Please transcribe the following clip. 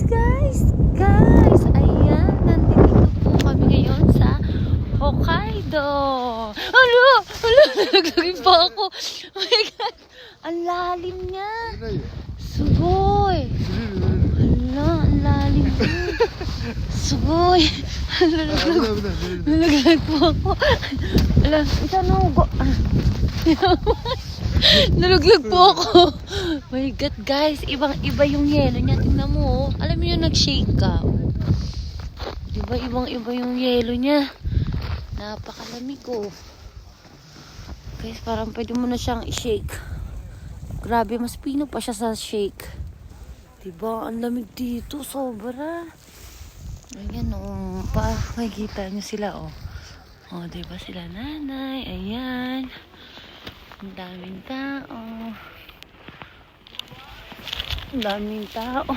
guys! Guys! Ayan, nandito po kami ngayon sa Hokkaido. Ano? Ano? Nalaglagin pa ako. Oh my God! Ang lalim niya. Sugoy! Hala, ang lalim niya. Sugoy! Nalaglag po ako. Hala, isa na ugo. Nalaglag po ako. My God, guys. Ibang-iba yung yelo niya. Tingnan mo, oh. Alam mo yung nag-shake ka. Diba, ibang-iba yung yelo niya. Napakalamig, oh. Guys, parang pwede mo na siyang i-shake. Grabe, mas pino pa siya sa shake. Diba, ang lamig dito. Sobra. Ayan, oh. Makikita nyo sila, oh. Oh, diba sila nanay? Ayan. Ang daming tao. Ang daming tao.